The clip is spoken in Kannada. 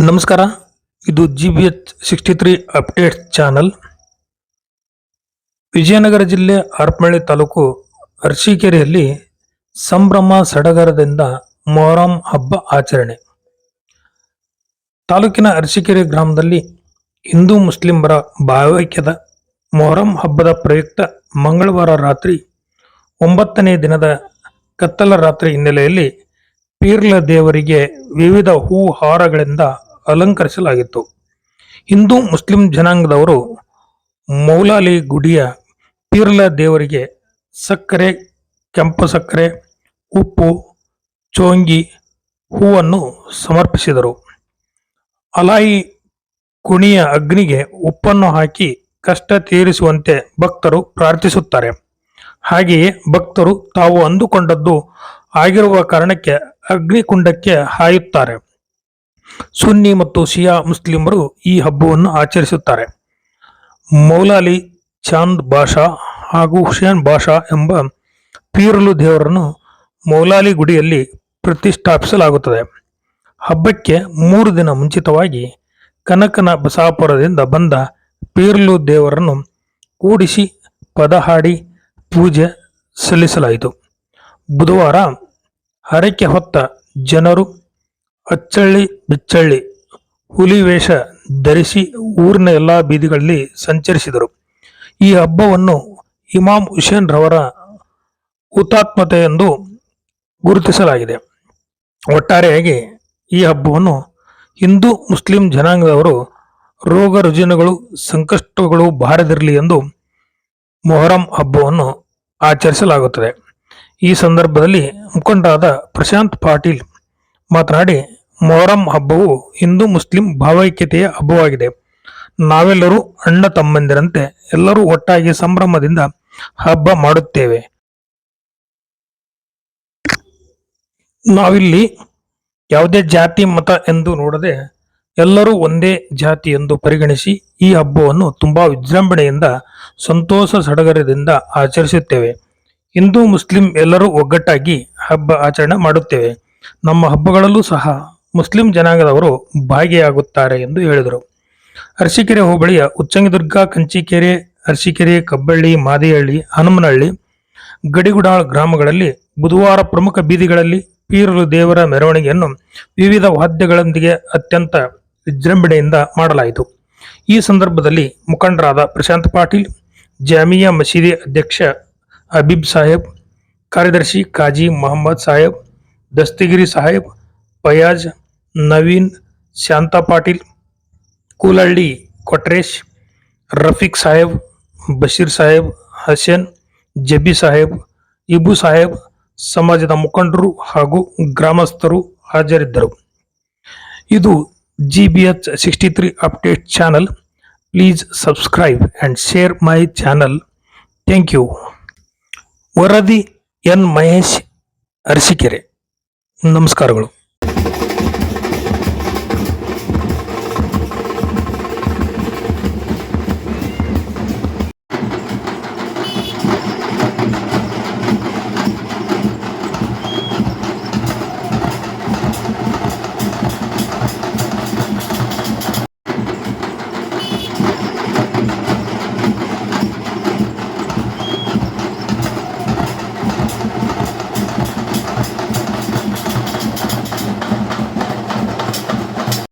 ನಮಸ್ಕಾರ. ಇದು GBH63 ಅಪ್ಡೇಟ್ ಚಾನಲ್. ವಿಜಯನಗರ ಜಿಲ್ಲೆ ಹರಪನಹಳ್ಳಿ ತಾಲೂಕು ಅರಸೀಕೆರೆಯಲ್ಲಿ ಸಂಭ್ರಮ ಸಡಗರದಿಂದ ಮೊಹರಂ ಹಬ್ಬ ಆಚರಣೆ. ತಾಲೂಕಿನ ಅರಸೀಕೆರೆ ಗ್ರಾಮದಲ್ಲಿ ಹಿಂದೂ ಮುಸ್ಲಿಮರ ಭಾವೈಕ್ಯದ ಮೊಹರಂ ಹಬ್ಬದ ಪ್ರಯುಕ್ತ ಮಂಗಳವಾರ ರಾತ್ರಿ 9ನೇ ದಿನದ ಕತ್ತಲ ರಾತ್ರಿ ಹಿನ್ನೆಲೆಯಲ್ಲಿ ಪೀರ್ಲ ದೇವರಿಗೆ ವಿವಿಧ ಹೂ ಹಾರಗಳಿಂದ ಅಲಂಕರಿಸಲಾಗಿತ್ತು. ಹಿಂದೂ ಮುಸ್ಲಿಂ ಜನಾಂಗದವರು ಮೌಲಾಲಿ ಗುಡಿಯ ಪೀರ್ಲ ದೇವರಿಗೆ ಸಕ್ಕರೆ, ಕೆಂಪು ಸಕ್ಕರೆ, ಉಪ್ಪು, ಚೋಂಗಿ ಹೂವನ್ನು ಸಮರ್ಪಿಸಿದರು. ಅಲಾಯಿ ಕುಣಿಯ ಅಗ್ನಿಗೆ ಉಪ್ಪನ್ನು ಹಾಕಿ ಕಷ್ಟ ತೀರಿಸುವಂತೆ ಭಕ್ತರು ಪ್ರಾರ್ಥಿಸುತ್ತಾರೆ. ಹಾಗೆಯೇ ಭಕ್ತರು ತಾವು ಅಂದುಕೊಂಡದ್ದು ಆಗಿರುವ ಕಾರಣಕ್ಕೆ ಅಗ್ನಿಕುಂಡಕ್ಕೆ ಹಾಯುತ್ತಾರೆ. ಸುನ್ನಿ ಮತ್ತು ಶಿಯಾ ಮುಸ್ಲಿಮರು ಈ ಹಬ್ಬವನ್ನು ಆಚರಿಸುತ್ತಾರೆ. ಮೌಲಾಲಿ ಚಾಂದ್ ಬಾಷಾ ಹಾಗೂ ಹುಸೇನ್ ಬಾಷಾ ಎಂಬ ಪೀರಲು ದೇವರನ್ನು ಮೌಲಾಲಿ ಗುಡಿಯಲ್ಲಿ ಪ್ರತಿಷ್ಠಾಪಿಸಲಾಗುತ್ತದೆ. ಹಬ್ಬಕ್ಕೆ 3 ದಿನ ಮುಂಚಿತವಾಗಿ ಕನಕನ ಬಸಾಪುರದಿಂದ ಬಂದ ಪೀರಲು ದೇವರನ್ನು ಕೂಡಿಸಿ ಪದ ಹಾಡಿ ಪೂಜೆ ಸಲ್ಲಿಸಲಾಯಿತು. ಬುಧವಾರ ಹರಕೆ ಹೊತ್ತ ಜನರು ಅಚ್ಚಳ್ಳಿ ಬಿಚ್ಚಳ್ಳಿ ಹುಲಿ ವೇಷ ಧರಿಸಿ ಊರಿನ ಎಲ್ಲಾ ಬೀದಿಗಳಲ್ಲಿ ಸಂಚರಿಸಿದರು. ಈ ಹಬ್ಬವನ್ನು ಇಮಾಮ್ ಹುಸೇನ್ ರವರ ಹುತಾತ್ಮತೆ ಎಂದು ಗುರುತಿಸಲಾಗಿದೆ. ಒಟ್ಟಾರೆಯಾಗಿ ಈ ಹಬ್ಬವನ್ನು ಹಿಂದೂ ಮುಸ್ಲಿಂ ಜನಾಂಗದವರು ರೋಗ ರುಜಿನಗಳು ಸಂಕಷ್ಟಗಳು ಬಾರದಿರಲಿ ಎಂದು ಮೊಹರಂ ಹಬ್ಬವನ್ನು ಆಚರಿಸಲಾಗುತ್ತದೆ. ಈ ಸಂದರ್ಭದಲ್ಲಿ ಮುಖಂಡರಾದ ಪ್ರಶಾಂತ್ ಪಾಟೀಲ್ ಮಾತನಾಡಿ, ಮೊಹರಂ ಹಬ್ಬವು ಹಿಂದೂ ಮುಸ್ಲಿಂ ಭಾವೈಕ್ಯತೆಯ ಹಬ್ಬವಾಗಿದೆ. ನಾವೆಲ್ಲರೂ ಅಣ್ಣ ತಮ್ಮಂದಿರಂತೆ ಎಲ್ಲರೂ ಒಟ್ಟಾಗಿ ಸಂಭ್ರಮದಿಂದ ಹಬ್ಬ ಮಾಡುತ್ತೇವೆ. ನಾವಿಲ್ಲಿ ಯಾವುದೇ ಜಾತಿ ಮತ ಎಂದು ನೋಡದೆ ಎಲ್ಲರೂ ಒಂದೇ ಜಾತಿ ಎಂದು ಪರಿಗಣಿಸಿ ಈ ಹಬ್ಬವನ್ನು ತುಂಬಾ ವಿಜೃಂಭಣೆಯಿಂದ ಸಂತೋಷ ಸಡಗರದಿಂದ ಆಚರಿಸುತ್ತೇವೆ. ಹಿಂದೂ ಮುಸ್ಲಿಂ ಎಲ್ಲರೂ ಒಗ್ಗಟ್ಟಾಗಿ ಹಬ್ಬ ಆಚರಣೆ ಮಾಡುತ್ತೇವೆ. ನಮ್ಮ ಹಬ್ಬಗಳಲ್ಲೂ ಸಹ ಮುಸ್ಲಿಂ ಜನಾಂಗದವರು ಭಾಗಿಯಾಗುತ್ತಾರೆ ಎಂದು ಹೇಳಿದರು. ಅರಸೀಕೆರೆ ಹೋಬಳಿಯ ಉಚ್ಚಂಗಿದುರ್ಗ, ಕಂಚಿಕೆರೆ, ಅರಸೀಕೆರೆ, ಕಬ್ಬಳ್ಳಿ, ಮಾದಿಹಳ್ಳಿ, ಹನುಮನಹಳ್ಳಿ, ಗಡಿಗುಡಾಳ್ ಗ್ರಾಮಗಳಲ್ಲಿ ಬುಧವಾರ ಪ್ರಮುಖ ಬೀದಿಗಳಲ್ಲಿ ಪೀರಲು ದೇವರ ಮೆರವಣಿಗೆಯನ್ನು ವಿವಿಧ ವಾದ್ಯಗಳೊಂದಿಗೆ ಅತ್ಯಂತ ವಿಜೃಂಭಣೆಯಿಂದ ಮಾಡಲಾಯಿತು. ಈ ಸಂದರ್ಭದಲ್ಲಿ ಮುಖಂಡರಾದ ಪ್ರಶಾಂತ್ ಪಾಟೀಲ್, ಜಾಮಿಯಾ ಮಸೀದಿ ಅಧ್ಯಕ್ಷ ಹಬೀಬ್ ಸಾಹೇಬ್, ಕಾರ್ಯದರ್ಶಿ ಕಾಜಿ ಮೊಹಮ್ಮದ್ ಸಾಹೇಬ್, ದಸ್ತಗಿರಿ ಸಾಹೇಬ್, ಫಯಾಜ್, ನವೀನ್, ಶಾಂತಾ ಪಾಟೀಲ್, ಕೂಲಹಳ್ಳಿ ಕೊಟ್ರೇಶ್, ರಫೀಕ್ ಸಾಹೇಬ್, ಬಶೀರ್ ಸಾಹೇಬ್, ಹಸೇನ್, ಜಬಿ ಸಾಹೇಬ್, ಇಬು ಸಾಹೇಬ್, ಸಮಾಜದ ಮುಖಂಡರು ಹಾಗೂ ಗ್ರಾಮಸ್ಥರು ಹಾಜರಿದ್ದರು. ಇದು GBH63 update channel. Please subscribe and share my channel. Thank you. ವರದಿ ಎನ್ ಮಹೇಶ್, ಅರಸೀಕೆರೆ. ನಮಸ್ಕಾರಗಳು.